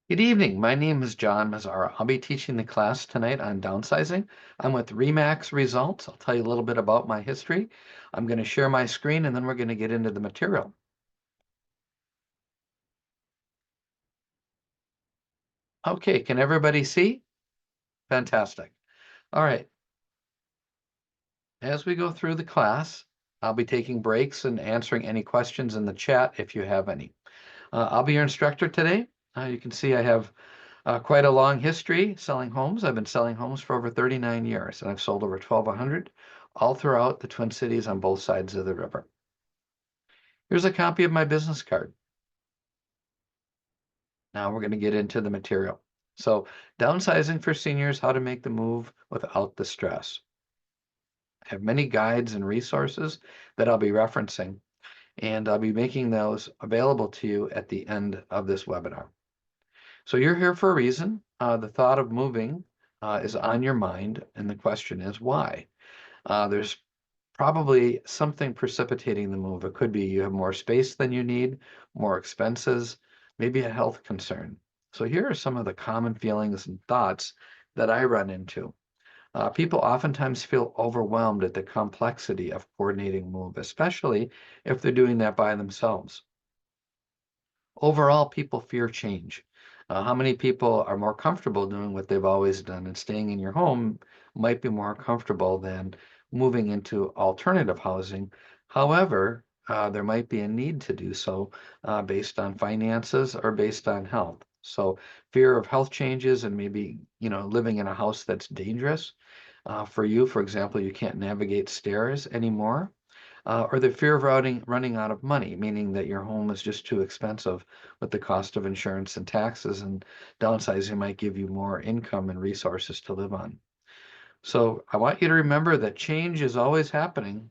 Good evening. My name is John Mazzara. I'll be teaching the class tonight on downsizing. I'm with Remax Results. I'll tell you a little bit about my history. I'm going to share my screen and then we're going to get into the material. Okay, can everybody see? Fantastic. All right. As we go through the class, I'll be taking breaks and answering any questions in the chat if you have any. I'll be your instructor today. You can see I have quite a long history selling homes. I've been selling homes for over 39 years, and I've sold over 1,200 all throughout the Twin Cities on both sides of the river. Here's a copy of my business card. Now we're going to get into the material. So, downsizing for seniors, how to make the move without the stress. I have many guides and resources that I'll be referencing, and I'll be making those available to you at the end of this webinar. So you're here for a reason. The thought of moving is on your mind, and the question is why? There's probably something precipitating the move. It could be you have more space than you need, more expenses, maybe a health concern. So here are some of the common feelings and thoughts that I run into. People oftentimes feel overwhelmed at the complexity of coordinating move, especially if they're doing that by themselves. Overall, people fear change. How many people are more comfortable doing what they've always done and staying in your home might be more comfortable than moving into alternative housing. However, there might be a need to do so based on finances or based on health. So fear of health changes and maybe, living in a house that's dangerous. For you, for example, you can't navigate stairs anymore or the fear of running out of money, meaning that your home is just too expensive with the cost of insurance and taxes, and downsizing might give you more income and resources to live on. So I want you to remember that change is always happening,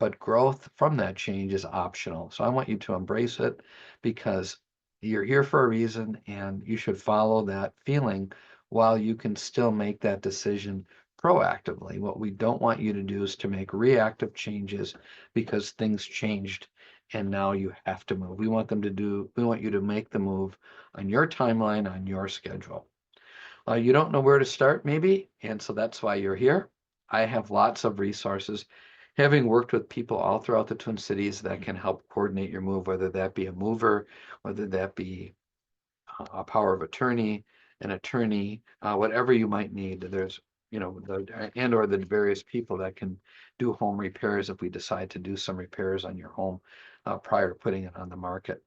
but growth from that change is optional. So I want you to embrace it because you're here for a reason and you should follow that feeling while you can still make that decision proactively. What we don't want you to do is to make reactive changes because things changed and now you have to move. We want you to make the move on your timeline, on your schedule. You don't know where to start, maybe, and so that's why you're here. I have lots of resources, having worked with people all throughout the Twin Cities that can help coordinate your move, whether that be a mover, whether that be a power of attorney, an attorney, whatever you might need. There's, or the various people that can do home repairs if we decide to do some repairs on your home prior to putting it on the market.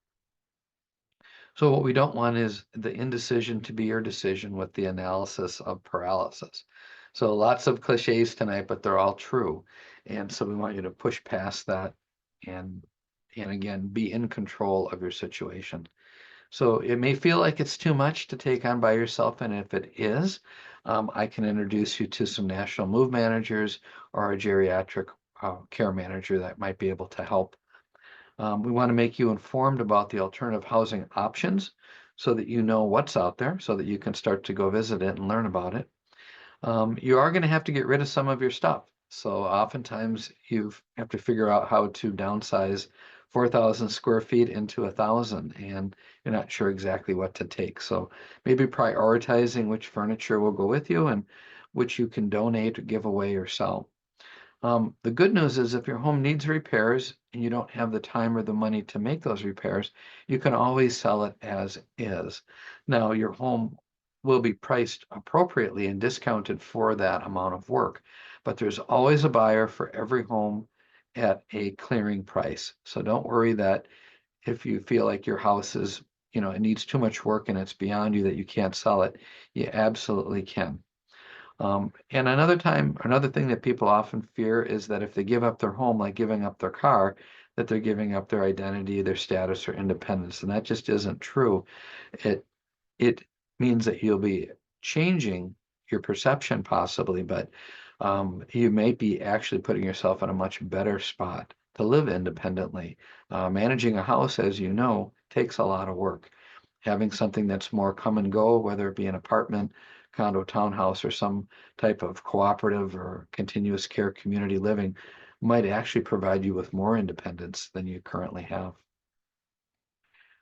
So what we don't want is the indecision to be your decision with the analysis of paralysis. So lots of cliches tonight, but they're all true. And so we want you to push past that and again be in control of your situation. So it may feel like it's too much to take on by yourself, and if it is, I can introduce you to some national move managers or a geriatric care manager that might be able to help. We want to make you informed about the alternative housing options so that you know what's out there, so that you can start to go visit it and learn about it. You are going to have to get rid of some of your stuff. So oftentimes you have to figure out how to downsize 4,000 square feet into 1,000, and you're not sure exactly what to take. So maybe prioritizing which furniture will go with you and which you can donate, or give away, or sell. The good news is if your home needs repairs and you don't have the time or the money to make those repairs, you can always sell it as is. Now, your home will be priced appropriately and discounted for that amount of work, but there's always a buyer for every home at a clearing price. So don't worry that if you feel like your house is, it needs too much work and it's beyond you that you can't sell it, you absolutely can. And another thing that people often fear is that if they give up their home, like giving up their car, that they're giving up their identity, their status, or independence. And that just isn't true. It it means that you'll be changing your perception possibly, but you may be actually putting yourself in a much better spot to live independently. Managing a house, as you know, takes a lot of work. Having something that's more come and go, whether it be an apartment, condo, townhouse, or some type of cooperative or continuous care community living, might actually provide you with more independence than you currently have.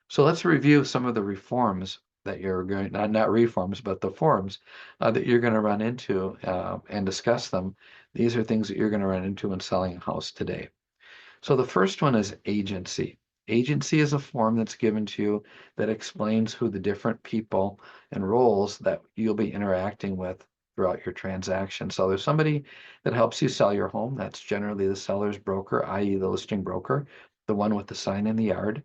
So let's review some of the reforms that you're going, not reforms, but the forms that you're going to run into and discuss them. These are things that you're going to run into when selling a house today. So the first one is agency. Agency is a form that's given to you that explains who the different people and roles that you'll be interacting with throughout your transaction. So there's somebody that helps you sell your home. That's generally the seller's broker, i.e. the listing broker, the one with the sign in the yard.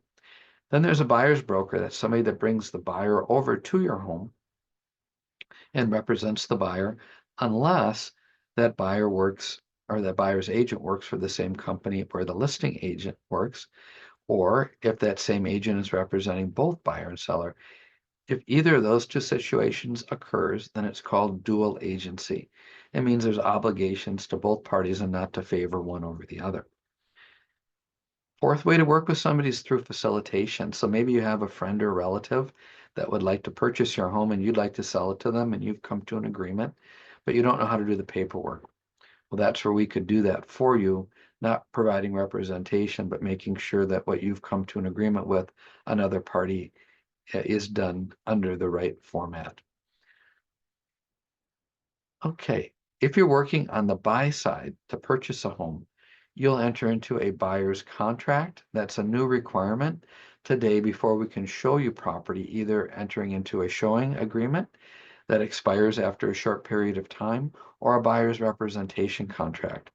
Then there's a buyer's broker. That's somebody that brings the buyer over to your home and represents the buyer, unless that buyer works or that buyer's agent works for the same company where the listing agent works, or if that same agent is representing both buyer and seller. If either of those two situations occurs, then it's called dual agency. It means there's obligations to both parties and not to favor one over the other. Fourth way to work with somebody is through facilitation. So maybe you have a friend or relative that would like to purchase your home and you'd like to sell it to them and you've come to an agreement, but you don't know how to do the paperwork. Well, that's where we could do that for you, not providing representation, but making sure that what you've come to an agreement with another party is done under the right format. Okay, if you're working on the buy side to purchase a home, you'll enter into a buyer's contract. That's a new requirement today before we can show you property, either entering into a showing agreement that expires after a short period of time or a buyer's representation contract.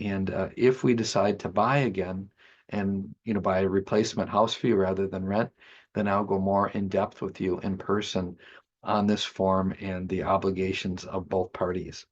And if we decide to buy again and buy a replacement house for you rather than rent, then I'll go more in depth with you in person on this form and the obligations of both parties.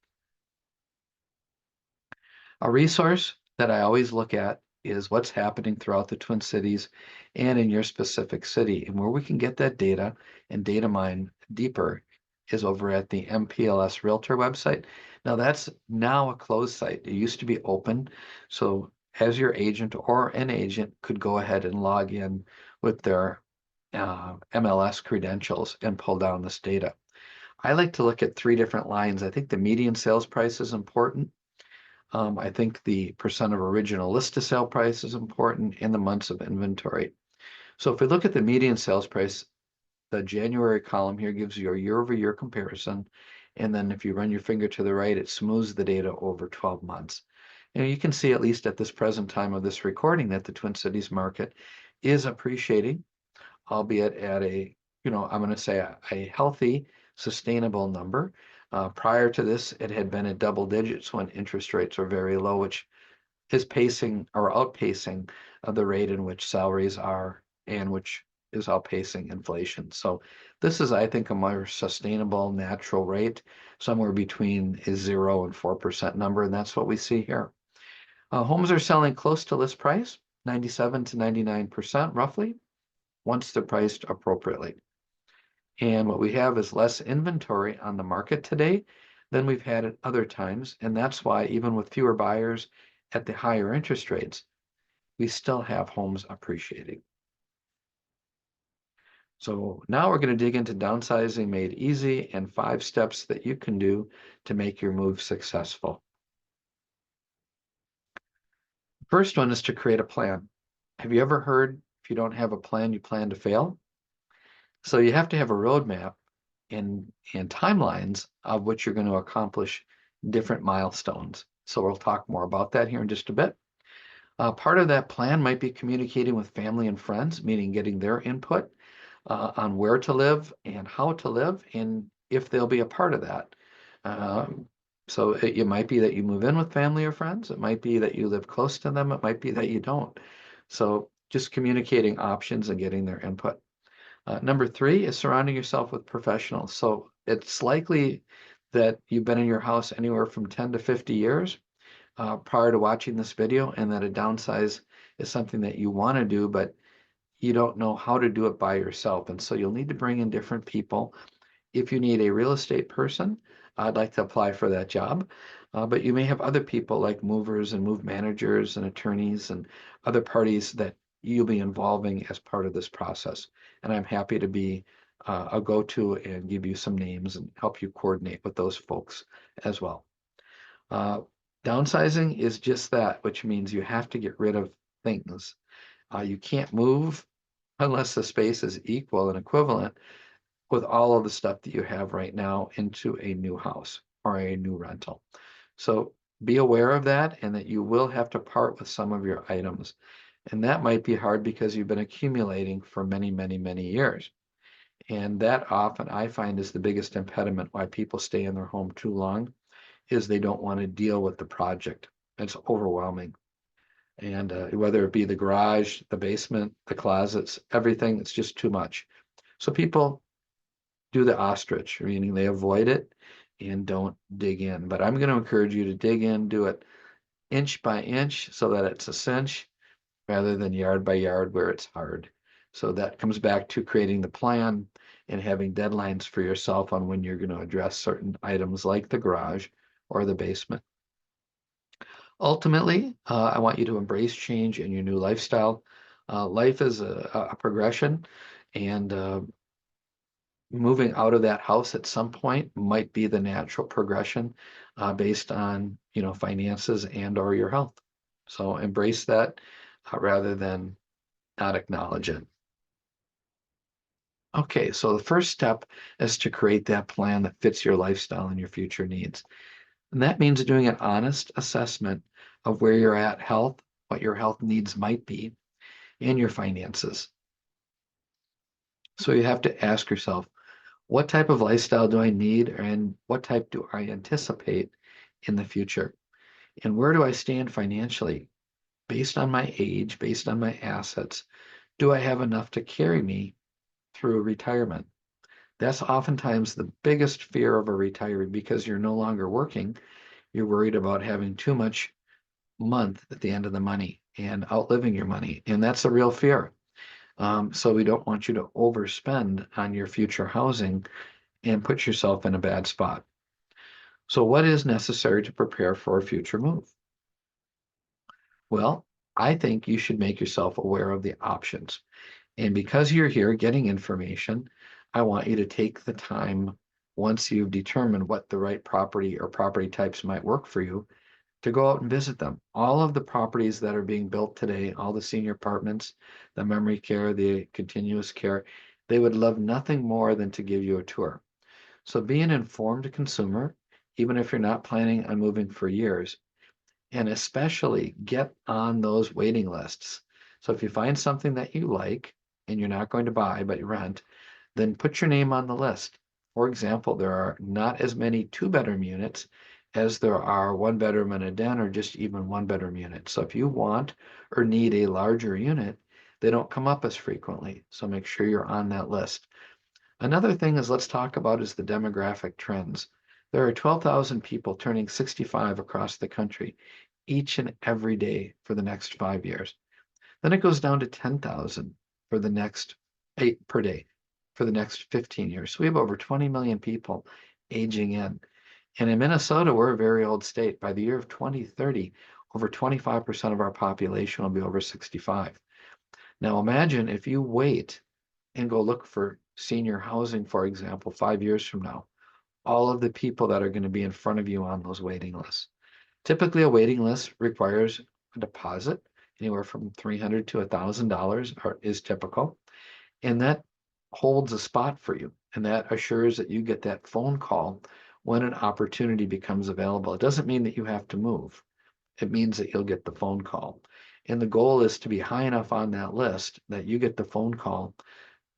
A resource that I always look at is what's happening throughout the Twin Cities and in your specific city. And where we can get that data and data mine deeper is over at the MPLS Realtor website. Now that's now a closed site. It used to be open. So as your agent or an agent could go ahead and log in with their MLS credentials and pull down this data. I like to look at three different lines. I think the median sales price is important. I think the percent of original list to sale price is important and the months of inventory. So if we look at the median sales price, the January column here gives you a year-over-year comparison. And then if you run your finger to the right, it smooths the data over 12 months. And you can see, at least at this present time of this recording, that the Twin Cities market is appreciating, albeit at a, I'm going to say a healthy, sustainable number. Prior to this, it had been at double digits when interest rates are very low, which is pacing or outpacing the rate in which salaries are and which is outpacing inflation. So this is, I think, a more sustainable natural rate, somewhere between a 0 and 4% number, and that's what we see here. Homes are selling close to list price, 97 to 99% roughly, once they're priced appropriately. And what we have is less inventory on the market today than we've had at other times. And that's why even with fewer buyers at the higher interest rates, we still have homes appreciating. So now we're going to dig into downsizing made easy and 5 steps that you can do to make your move successful. First one is to create a plan. Have you ever heard, if you don't have a plan, you plan to fail? So you have to have a roadmap and timelines of what you're going to accomplish different milestones. So we'll talk more about that here in just a bit. Part of that plan might be communicating with family and friends, meaning getting their input on where to live and how to live, and if they'll be a part of that. So it might be that you move in with family or friends. It might be that you live close to them. It might be that you don't. So just communicating options and getting their input. Number 3 is surrounding yourself with professionals. So it's likely that you've been in your house anywhere from 10 to 50 years prior to watching this video, and that a downsize is something that you want to do, but you don't know how to do it by yourself. And so you'll need to bring in different people. If you need a real estate person, I'd like to apply for that job. But you may have other people like movers and move managers and attorneys and other parties that you'll be involving as part of this process. And I'm happy to be a go-to and give you some names and help you coordinate with those folks as well. Downsizing is just that, which means you have to get rid of things. You can't move unless the space is equal and equivalent. with all of the stuff that you have right now into a new house or a new rental. So be aware of that and that you will have to part with some of your items. And that might be hard because you've been accumulating for many, many, many years. And that often I find is the biggest impediment why people stay in their home too long is they don't want to deal with the project. It's overwhelming. And whether it be the garage, the basement, the closets, everything, it's just too much. So people do the ostrich, meaning they avoid it and don't dig in. But I'm going to encourage you to dig in, do it inch by inch so that it's a cinch rather than yard by yard where it's hard. So that comes back to creating the plan and having deadlines for yourself on when you're going to address certain items like the garage or the basement. Ultimately, I want you to embrace change in your new lifestyle. Life is a progression, and moving out of that house at some point might be the natural progression based on finances and or your health. So embrace that rather than not acknowledge it. Okay, so the first step is to create that plan that fits your lifestyle and your future needs. And that means doing an honest assessment of where you're at health, what your health needs might be, and your finances. So you have to ask yourself, what type of lifestyle do I need and what type do I anticipate in the future? And where do I stand financially? Based on my age, based on my assets, do I have enough to carry me through retirement? That's oftentimes the biggest fear of a retiree because you're no longer working. You're worried about having too much month at the end of the money and outliving your money. And that's a real fear. So we don't want you to overspend on your future housing and put yourself in a bad spot. So what is necessary to prepare for a future move? Well, I think you should make yourself aware of the options. And because you're here getting information, I want you to take the time once you've determined what the right property or property types might work for you to go out and visit them. All of the properties that are being built today, all the senior apartments, the memory care, the continuous care, they would love nothing more than to give you a tour. So be an informed consumer, even if you're not planning on moving for years, and especially get on those waiting lists. So if you find something that you like and you're not going to buy, but you rent, then put your name on the list. For example, there are not as many two-bedroom units as there are one bedroom and a den or just even one bedroom units. So if you want or need a larger unit, they don't come up as frequently. So make sure you're on that list. Another thing is let's talk about is the demographic trends. There are 12,000 people turning 65 across the country each and every day for the next 5 years. Then it goes down to 10,000 for the next 8 per day for the next 15 years. So we have over 20 million people aging in. And in Minnesota, we're a very old state. By the year of 2030, over 25% of our population will be over 65. Now imagine if you wait and go look for senior housing, for example, 5 years from now, all of the people that are going to be in front of you on those waiting lists. Typically, a waiting list requires a deposit, anywhere from $300 to $1,000 is typical, and that holds a spot for you, and that assures that you get that phone call when an opportunity becomes available. It doesn't mean that you have to move. It means that you'll get the phone call. And the goal is to be high enough on that list that you get the phone call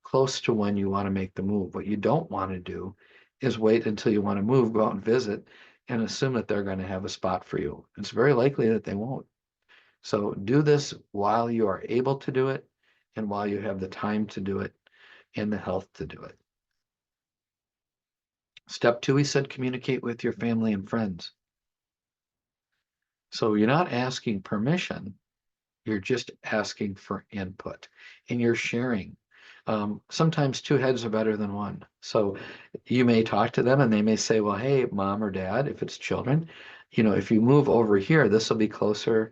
close to when you want to make the move. What you don't want to do is wait until you want to move, go out and visit, and assume that they're going to have a spot for you. It's very likely that they won't. So do this while you are able to do it and while you have the time to do it and the health to do it. Step two, we said communicate with your family and friends. So you're not asking permission, you're just asking for input and you're sharing. Sometimes two heads are better than one. So you may talk to them and they may say, well, hey, mom or dad, if it's children, if you move over here, this will be closer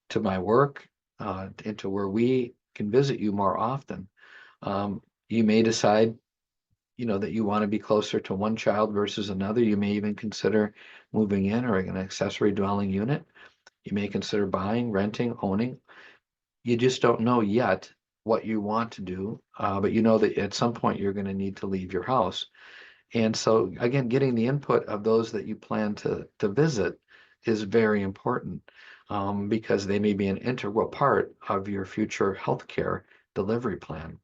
to my work and to where we can visit you more often. You may decide, that you want to be closer to one child versus another. You may even consider moving in or an accessory dwelling unit. You may consider buying, renting, owning. You just don't know yet what you want to do, but you know that at some point you're going to need to leave your house. And so again, getting the input of those that you plan to visit is very important, because they may be an integral part of your future healthcare delivery plan.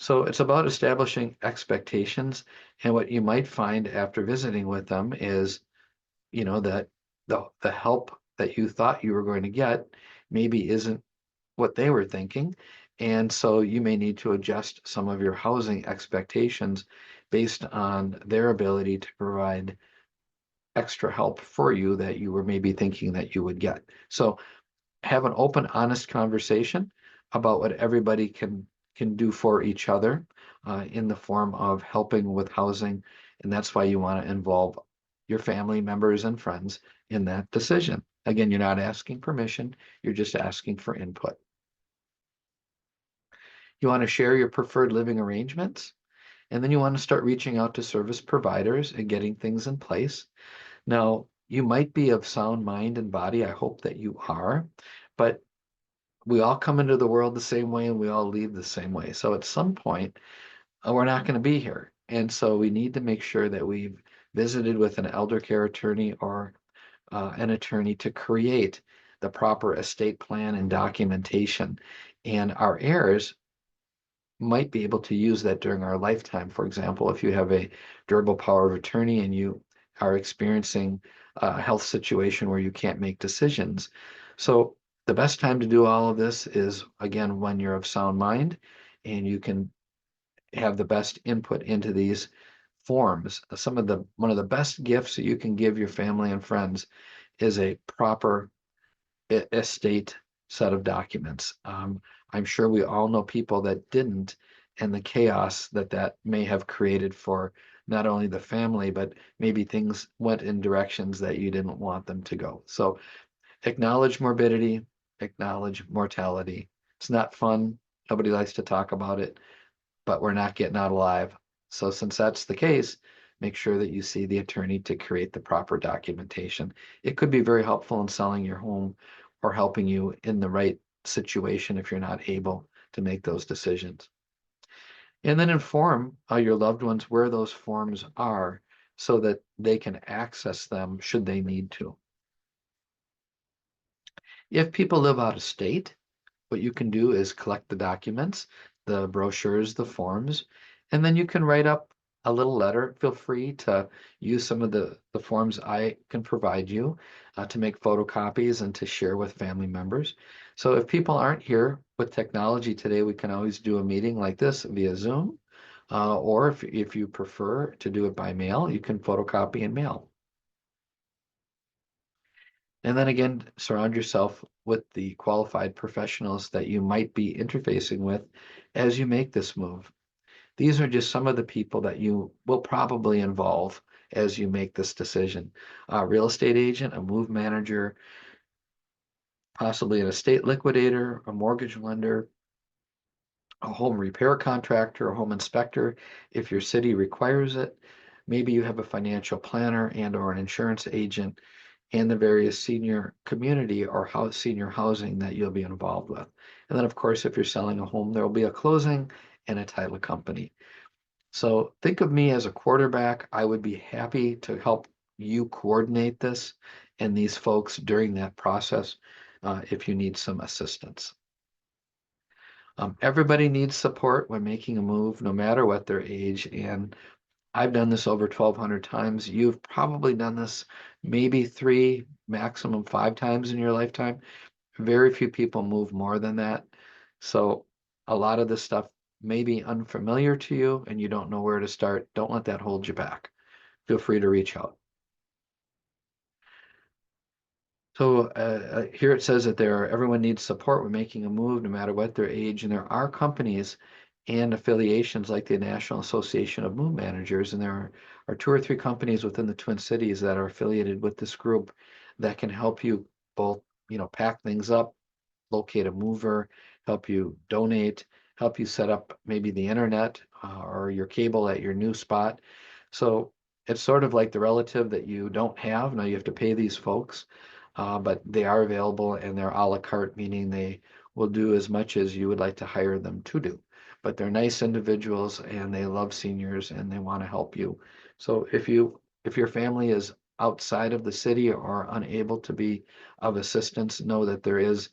So it's about establishing expectations. And what you might find after visiting with them is, that the help that you thought you were going to get maybe isn't what they were thinking. And so you may need to adjust some of your housing expectations based on their ability to provide extra help for you that you were maybe thinking that you would get. So have an open, honest conversation about what everybody can do for each other, in the form of helping with housing. And that's why you want to involve your family members and friends in that decision. Again, you're not asking permission, you're just asking for input. You want to share your preferred living arrangements, and then you want to start reaching out to service providers and getting things in place. Now, you might be of sound mind and body. I hope that you are, but we all come into the world the same way and we all leave the same way. So at some point, we're not going to be here. And so we need to make sure that we've visited with an elder care attorney or an attorney to create the proper estate plan and documentation. And our heirs might be able to use that during our lifetime. For example, if you have a durable power of attorney and you are experiencing a health situation where you can't make decisions. So the best time to do all of this is, again, when you're of sound mind and you can have the best input into these forms. One of the best gifts that you can give your family and friends is a proper estate set of documents. I'm sure we all know people that didn't, and the chaos that that may have created for not only the family, but maybe things went in directions that you didn't want them to go. So acknowledge morbidity, acknowledge mortality. It's not fun. Nobody likes to talk about it, but we're not getting out alive. So since that's the case, make sure that you see the attorney to create the proper documentation. It could be very helpful in selling your home or helping you in the right situation if you're not able to make those decisions. And then inform your loved ones where those forms are so that they can access them should they need to. If people live out of state, what you can do is collect the documents, the brochures, the forms, and then you can write up a little letter. Feel free to use some of the forms I can provide you, to make photocopies and to share with family members. So if people aren't here with technology today, we can always do a meeting like this via Zoom. Or if you prefer to do it by mail, you can photocopy and mail. And then again, surround yourself with the qualified professionals that you might be interfacing with as you make this move. These are just some of the people that you will probably involve as you make this decision. A real estate agent, a move manager, possibly an estate liquidator, a mortgage lender, a home repair contractor, a home inspector, if your city requires it. Maybe you have a financial planner and or an insurance agent, and the various senior community or senior housing that you'll be involved with. And then, of course, if you're selling a home, there will be a closing and a title company. So think of me as a quarterback. I would be happy to help you coordinate this and these folks during that process, if you need some assistance. Everybody needs support when making a move, no matter what their age. And I've done this over 1,200 times. You've probably done this maybe 3, maximum 5 times in your lifetime. Very few people move more than that. So a lot of this stuff may be unfamiliar to you and you don't know where to start. Don't let that hold you back. Feel free to reach out. So here it says that everyone needs support when making a move, no matter what their age. And there are companies and affiliations like the National Association of Move Managers, and there are 2 or 3 companies within the Twin Cities that are affiliated with this group that can help you both, pack things up, locate a mover, help you donate, help you set up maybe the internet, or your cable at your new spot. So it's sort of like the relative that you don't have. Now you have to pay these folks, but they are available and they're a la carte, meaning they will do as much as you would like to hire them to do. But they're nice individuals and they love seniors and they want to help you. So if your family is outside of the city or unable to be of assistance, know that there is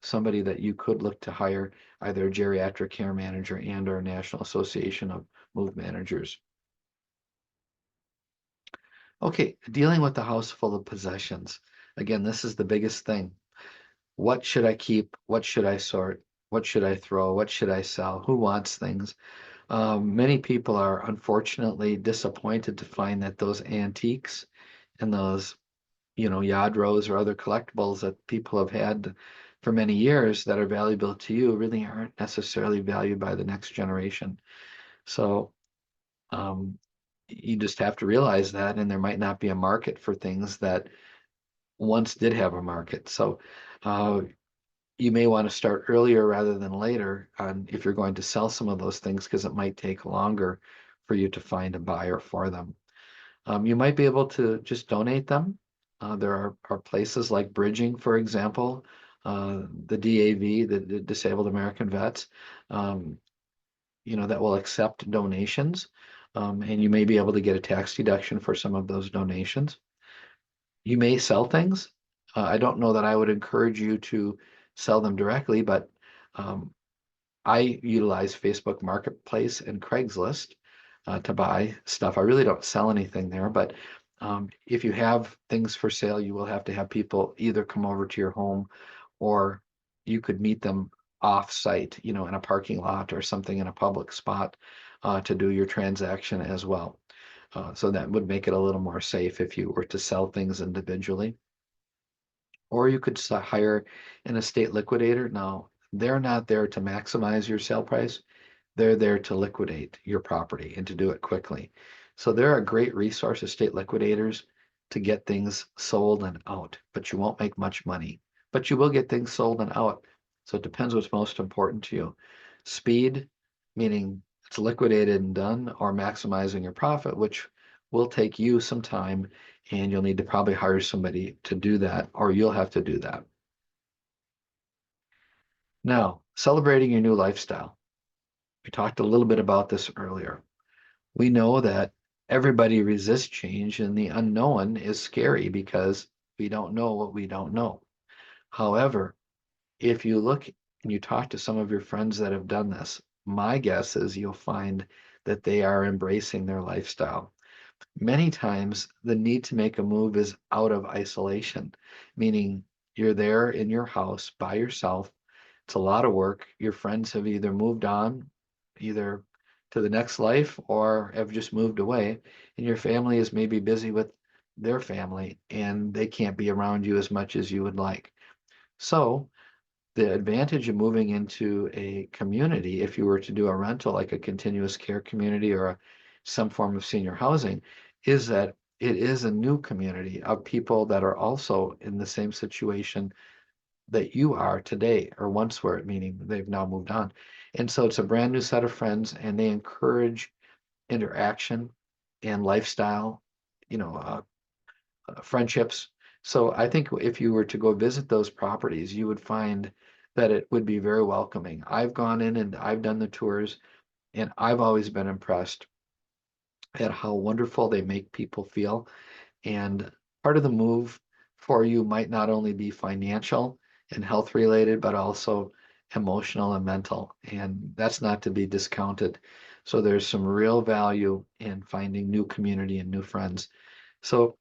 somebody that you could look to hire, either a geriatric care manager and or National Association of Move Managers. Okay, dealing with the house full of possessions. Again, this is the biggest thing. What should I keep? What should I sort? What should I throw? What should I sell? Who wants things? Many people are unfortunately disappointed to find that those antiques and those, Yadros or other collectibles that people have had for many years that are valuable to you really aren't necessarily valued by the next generation. So um, you just have to realize that, and there might not be a market for things that once did have a market. So uh, you may want to start earlier rather than later on if you're going to sell some of those things because it might take longer for you to find a buyer for them. You might be able to just donate them. There are places like Bridging, for example, the DAV, the Disabled American Vets, um, that will accept donations. And you may be able to get a tax deduction for some of those donations. You may sell things. I don't know that I would encourage you to sell them directly, but um, I utilize Facebook Marketplace and Craigslist to buy stuff. I really don't sell anything there, but if you have things for sale, you will have to have people either come over to your home or you could meet them off-site, in a parking lot or something in a public spot to do your transaction as well. So that would make it a little more safe if you were to sell things individually. Or you could hire an estate liquidator. Now, they're not there to maximize your sale price. They're there to liquidate your property and to do it quickly. So they're a great resource, estate liquidators, to get things sold and out, but you won't make much money. But you will get things sold and out. So it depends what's most important to you. Speed, meaning it's liquidated and done, or maximizing your profit, which will take you some time and you'll need to probably hire somebody to do that, or you'll have to do that. Now, celebrating your new lifestyle. We talked a little bit about this earlier. We know that everybody resists change, and the unknown is scary because we don't know what we don't know. However, if you look and you talk to some of your friends that have done this, my guess is you'll find that they are embracing their lifestyle. Many times, the need to make a move is out of isolation, meaning you're there in your house by yourself. It's a lot of work. Your friends have either moved on, either to the next life, or have just moved away, and your family is maybe busy with their family and they can't be around you as much as you would like. So, the advantage of moving into a community, if you were to do a rental like a continuous care community or some form of senior housing, is that it is a new community of people that are also in the same situation that you are today or once were, meaning they've now moved on. And so it's a brand new set of friends and they encourage interaction and lifestyle, you know, uh, friendships. So I think if you were to go visit those properties, you would find that it would be very welcoming. I've gone in and I've done the tours, and I've always been impressed at how wonderful they make people feel. And part of the move for you might not only be financial and health related, but also emotional and mental. And that's not to be discounted. So there's some real value in finding new community and new friends. So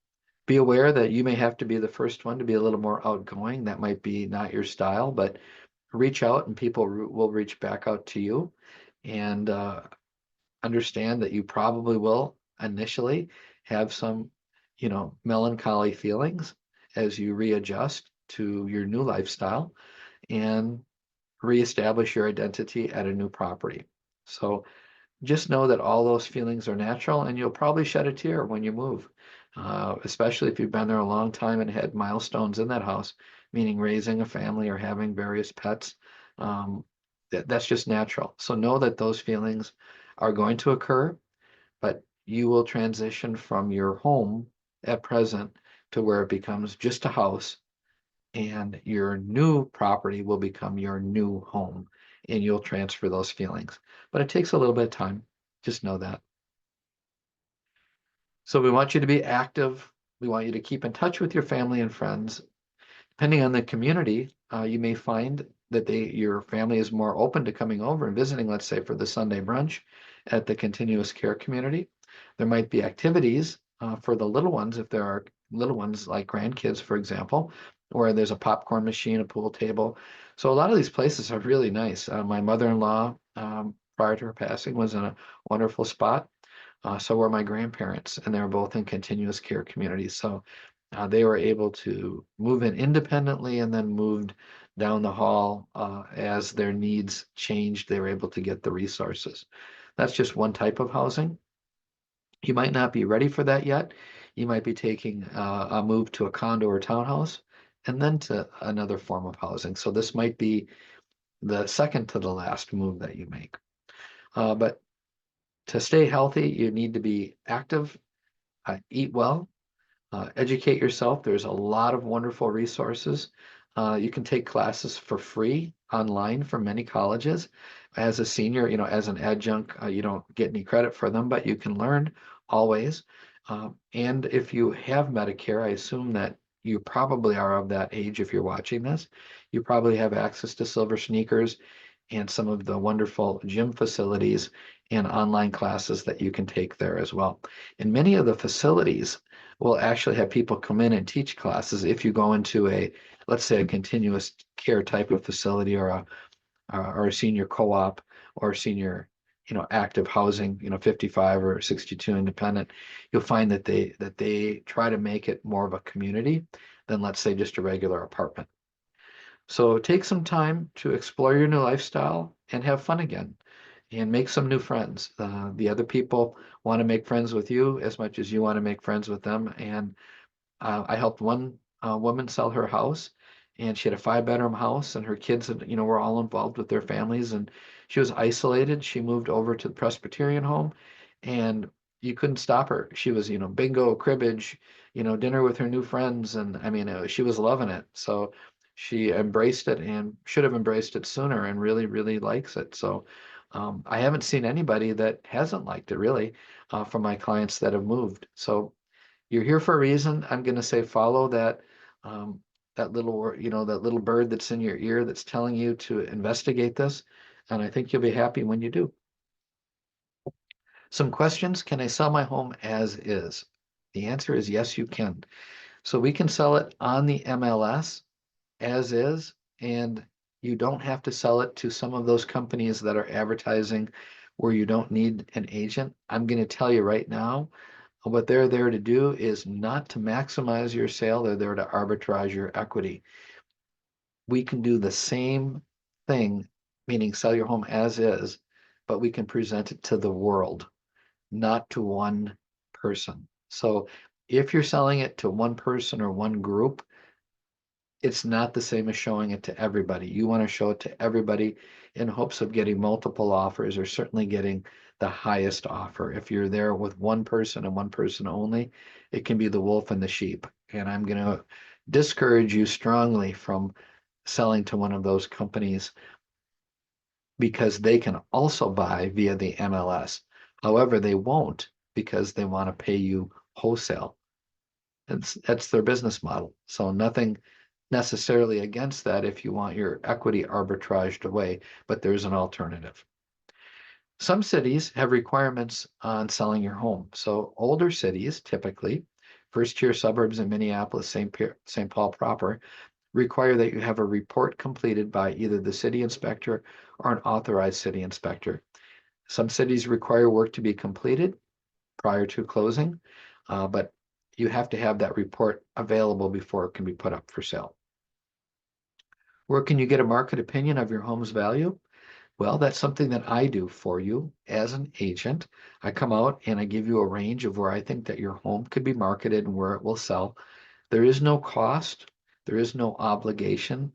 be aware that you may have to be the first one to be a little more outgoing. That might be not your style, but reach out and people will reach back out to you. And understand that you probably will initially have some, melancholy feelings as you readjust to your new lifestyle and reestablish your identity at a new property. So just know that all those feelings are natural and you'll probably shed a tear when you move, especially if you've been there a long time and had milestones in that house, meaning raising a family or having various pets. Um, that's just natural. So know that those feelings are going to occur, but you will transition from your home at present to where it becomes just a house and your new property will become your new home, and you'll transfer those feelings. But it takes a little bit of time. Just know that. So we want you to be active. We want you to keep in touch with your family and friends. Depending on the community, you may find that your family is more open to coming over and visiting, let's say for the Sunday brunch at the continuous care community. There might be activities for the little ones, if there are little ones like grandkids, for example, where there's a popcorn machine, a pool table. So a lot of these places are really nice. My mother-in-law, prior to her passing, was in a wonderful spot. So were my grandparents, and they were both in continuous care communities. So they were able to move in independently and then moved down the hall as their needs changed. They were able to get the resources. That's just one type of housing. You might not be ready for that yet. You might be taking a move to a condo or townhouse and then to another form of housing. So this might be the second to the last move that you make. But to stay healthy, you need to be active, eat well, educate yourself. There's a lot of wonderful resources. You can take classes for free online from many colleges. As a senior, as an adjunct, you don't get any credit for them, but you can learn always. And if you have Medicare, I assume that you probably are of that age if you're watching this. You probably have access to Silver Sneakers and some of the wonderful gym facilities and online classes that you can take there as well. And many of the facilities will actually have people come in and teach classes if you go into let's say, a continuous care type of facility or a senior co-op or senior, active housing, 55 or 62 independent. You'll find that they try to make it more of a community than, let's say, just a regular apartment. So take some time to explore your new lifestyle and have fun again and make some new friends. The other people want to make friends with you as much as you want to make friends with them. And I helped one woman sell her house, and she had a 5-bedroom house, and her kids, were all involved with their families, and she was isolated. She moved over to the Presbyterian home, and you couldn't stop her. She was, bingo, cribbage, dinner with her new friends, and I mean, she was loving it. So she embraced it and should have embraced it sooner, and really, really likes it. So I haven't seen anybody that hasn't liked it really from my clients that have moved. So you're here for a reason. I'm going to say follow um, that that little bird that's in your ear that's telling you to investigate this, and I think you'll be happy when you do. Some questions: can I sell my home as is? The answer is yes, you can. So we can sell it on the MLS as is, and you don't have to sell it to some of those companies that are advertising where you don't need an agent. I'm going to tell you right now, what they're there to do is not to maximize your sale, they're there to arbitrage your equity. We can do the same thing, meaning sell your home as is, but we can present it to the world, not to one person. So if you're selling it to one person or one group, it's not the same as showing it to everybody. You want to show it to everybody in hopes of getting multiple offers or certainly getting the highest offer. If you're there with one person and one person only, it can be the wolf and the sheep. And I'm going to discourage you strongly from selling to one of those companies because they can also buy via the MLS. However, they won't because they want to pay you wholesale. That's their business model. So nothing necessarily against that if you want your equity arbitraged away, but there's an alternative. Some cities have requirements on selling your home. So older cities, typically, first-tier suburbs in Minneapolis, St. Paul proper, require that you have a report completed by either the city inspector or an authorized city inspector. Some cities require work to be completed prior to closing, but you have to have that report available before it can be put up for sale. Where can you get a market opinion of your home's value? Well, that's something that I do for you as an agent. I come out and I give you a range of where I think that your home could be marketed and where it will sell. There is no cost, there is no obligation,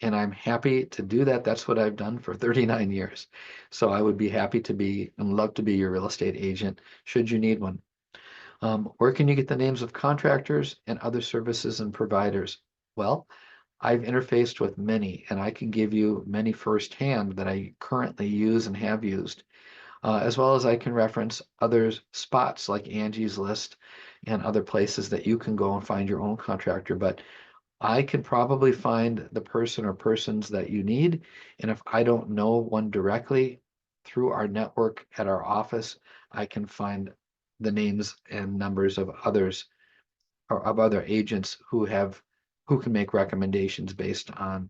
and I'm happy to do that. That's what I've done for 39 years. So I would be happy to be and love to be your real estate agent should you need one. Where can you get the names of contractors and other services and providers? Well, I've interfaced with many, and I can give you many firsthand that I currently use and have used, as well as I can reference other spots like Angie's List and other places that you can go and find your own contractor. But I can probably find the person or persons that you need. And if I don't know one directly through our network at our office, I can find the names and numbers of others or of other agents who can make recommendations based on,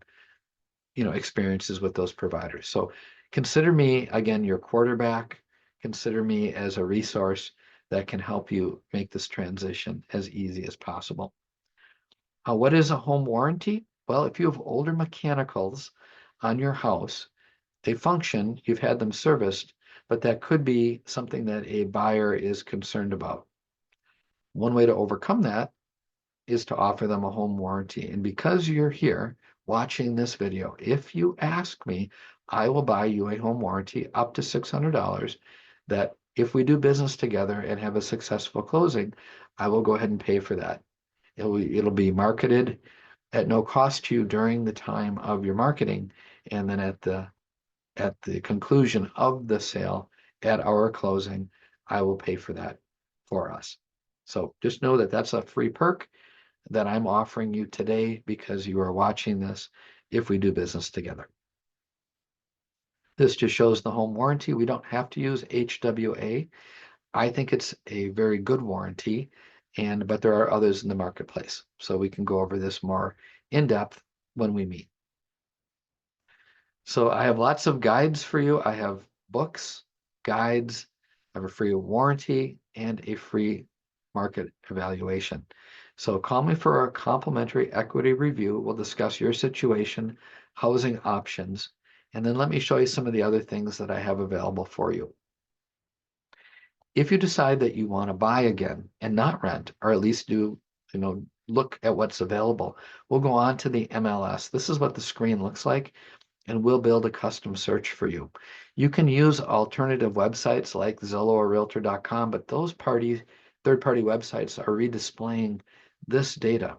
experiences with those providers. So consider me again your quarterback. Consider me as a resource that can help you make this transition as easy as possible. What is a home warranty? Well, if you have older mechanicals on your house, they function, you've had them serviced, but that could be something that a buyer is concerned about. One way to overcome that is to offer them a home warranty. And because you're here watching this video, if you ask me, I will buy you a home warranty up to $600 that if we do business together and have a successful closing, I will go ahead and pay for that. It'll be marketed at no cost to you during the time of your marketing, and then at the conclusion of the sale at our closing, I will pay for that for us. So just know that that's a free perk that I'm offering you today because you are watching this if we do business together. This just shows the home warranty. We don't have to use HWA. I think it's a very good warranty, but there are others in the marketplace. So we can go over this more in depth when we meet. So I have lots of guides for you. I have books, guides, I have a free warranty, and a free market evaluation. So call me for a complimentary equity review. We'll discuss your situation, housing options, and then let me show you some of the other things that I have available for you. If you decide that you want to buy again and not rent, or at least look at what's available, we'll go on to the MLS. This is what the screen looks like, and we'll build a custom search for you. You can use alternative websites like Zillow or Realtor.com, but those third-party websites are redisplaying this data.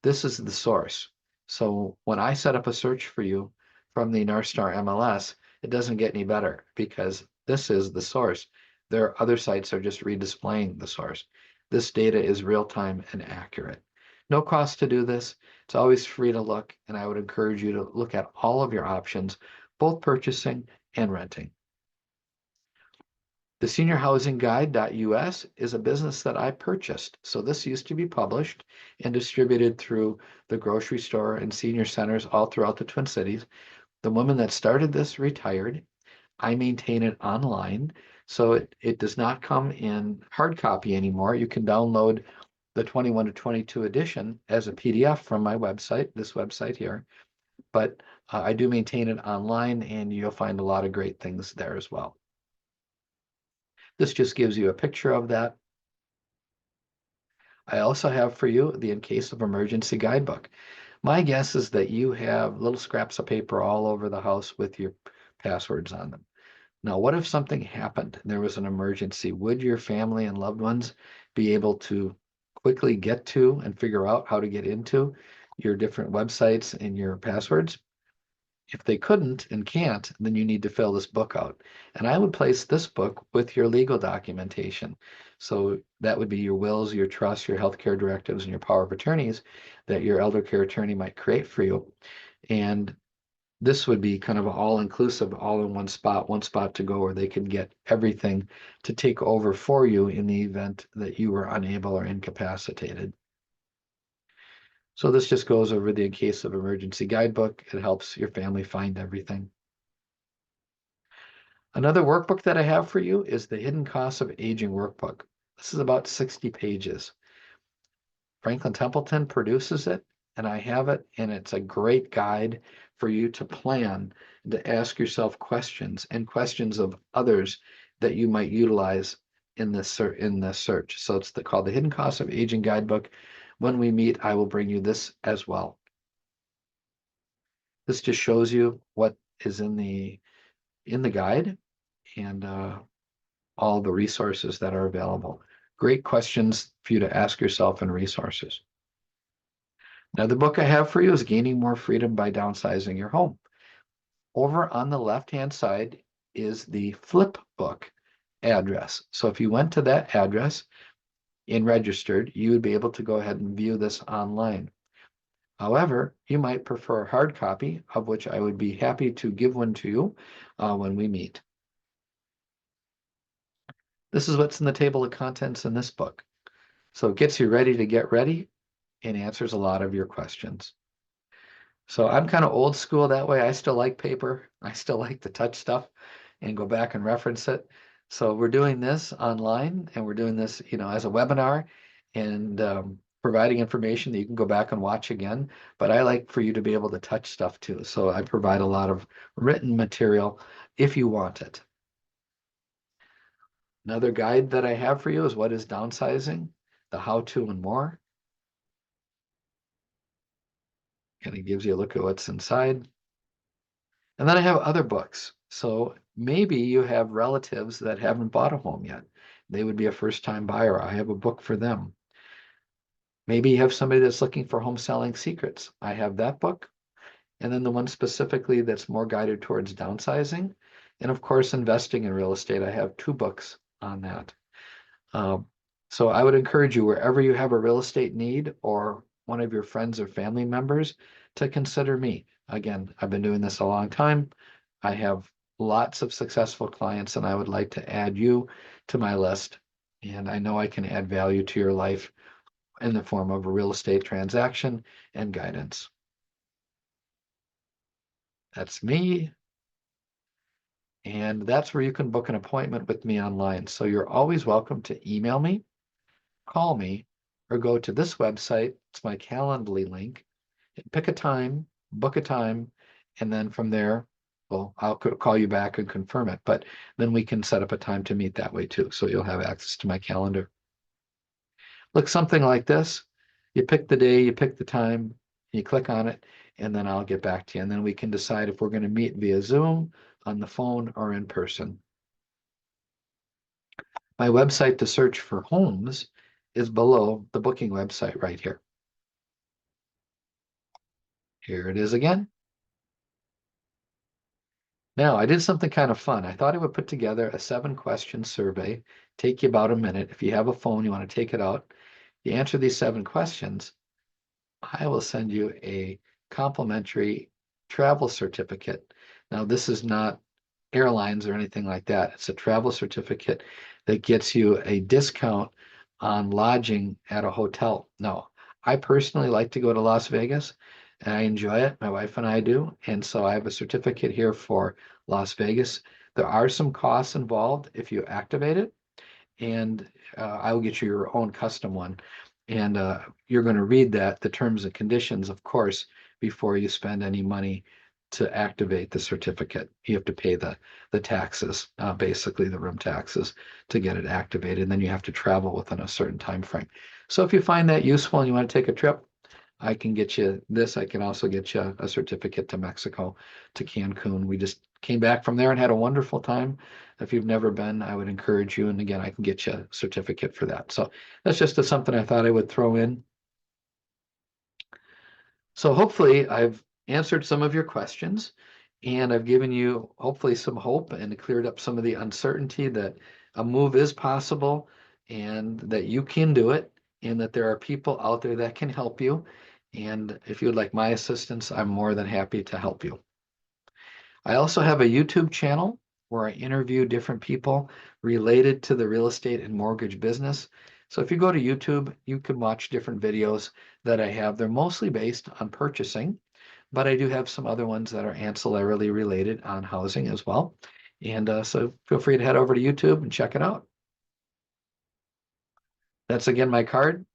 This is the source. So when I set up a search for you from the North Star MLS, it doesn't get any better because this is the source. There are other sites that are just redisplaying the source. This data is real-time and accurate. No cost to do this. It's always free to look, and I would encourage you to look at all of your options, both purchasing and renting. The seniorhousingguide.us is a business that I purchased. So this used to be published and distributed through the grocery store and senior centers all throughout the Twin Cities. The woman that started this retired. I maintain it online, so it does not come in hard copy anymore. You can download the 21 to 22 edition as a PDF from my website, this website here. But I do maintain it online, and you'll find a lot of great things there as well. This just gives you a picture of that. I also have for you the In Case of Emergency guidebook. My guess is that you have little scraps of paper all over the house with your passwords on them. Now, what if something happened and there was an emergency? Would your family and loved ones be able to quickly get to and figure out how to get into your different websites and your passwords? If they couldn't and can't, then you need to fill this book out. And I would place this book with your legal documentation. So that would be your wills, your trusts, your healthcare directives, and your power of attorneys that your elder care attorney might create for you. And this would be kind of all inclusive, all in one spot to go where they could get everything to take over for you in the event that you were unable or incapacitated. So this just goes over the In Case of Emergency guidebook. It helps your family find everything. Another workbook that I have for you is the Hidden Costs of Aging workbook. This is about 60 pages. Franklin Templeton produces it, and I have it, and it's a great guide for you to plan and to ask yourself questions and questions of others that you might utilize in this search. So it's called the Hidden Costs of Aging guidebook. When we meet, I will bring you this as well. This just shows you what is in the guide and all the resources that are available. Great questions for you to ask yourself and resources. Another book I have for you is Gaining More Freedom by Downsizing Your Home. Over on the left-hand side is the flip book address. So if you went to that address and registered, you would be able to go ahead and view this online. However, you might prefer a hard copy, of which I would be happy to give one to you when we meet. This is what's in the table of contents in this book. So it gets you ready to get ready and answers a lot of your questions. So I'm kind of old school that way. I still like paper. I still like to touch stuff and go back and reference it. So we're doing this online and we're doing this, as a webinar and providing information that you can go back and watch again. But I like for you to be able to touch stuff too. So I provide a lot of written material if you want it. Another guide that I have for you is What is Downsizing? The How-To and More. Kind of gives you a look at what's inside. And then I have other books. So maybe you have relatives that haven't bought a home yet. They would be a first-time buyer. I have a book for them. Maybe you have somebody that's looking for home selling secrets. I have that book. And then the one specifically that's more guided towards downsizing. And of course, investing in real estate. I have 2 books on that. Um, so I would encourage you, wherever you have a real estate need or one of your friends or family members, to consider me. Again, I've been doing this a long time. I have lots of successful clients, and I would like to add you to my list. And I know I can add value to your life in the form of a real estate transaction and guidance. That's me. And that's where you can book an appointment with me online. So you're always welcome to email me, call me, or go to this website. It's my Calendly link. Pick a time, book a time, and then from there, well, I'll call you back and confirm it. But then we can set up a time to meet that way too. So you'll have access to my calendar. Look something like this. You pick the day, you pick the time, you click on it, and then I'll get back to you. And then we can decide if we're going to meet via Zoom, on the phone, or in person. My website to search for homes is below the booking website right here. Here it is again. Now, I did something kind of fun. I thought I would put together a 7-question survey, take you about a minute. If you have a phone, you want to take it out. You answer these 7 questions, I will send you a complimentary travel certificate. Now, this is not airlines or anything like that. It's a travel certificate that gets you a discount on lodging at a hotel. Now, I personally like to go to Las Vegas and I enjoy it. My wife and I do. And so I have a certificate here for Las Vegas. There are some costs involved if you activate it, and I will get you your own custom one. And you're going to read the terms and conditions, of course, before you spend any money to activate the certificate. You have to pay the taxes, basically the room taxes, to get it activated. And then you have to travel within a certain time frame. So if you find that useful and you want to take a trip, I can get you this. I can also get you a certificate to Mexico, to Cancun. We just came back from there and had a wonderful time. If you've never been, I would encourage you. And again, I can get you a certificate for that. So that's just something I thought I would throw in. So hopefully I've answered some of your questions and I've given you hopefully some hope and cleared up some of the uncertainty that a move is possible and that you can do it and that there are people out there that can help you. And if you would like my assistance, I'm more than happy to help you. I also have a YouTube channel where I interview different people related to the real estate and mortgage business. So if you go to YouTube, you can watch different videos that I have. They're mostly based on purchasing, but I do have some other ones that are ancillarily related on housing as well. And so feel free to head over to YouTube and check it out. That's again my card.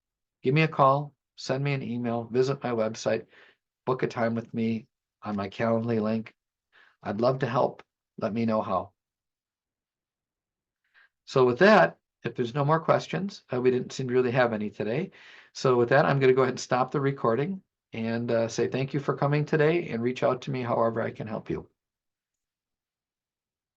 Give me a call, send me an email, visit my website, book a time with me on my Calendly link. I'd love to help. Let me know how. So with that, if there's no more questions, we didn't seem to really have any today. So with that, I'm going to go ahead and stop the recording and say thank you for coming today and reach out to me however I can help you.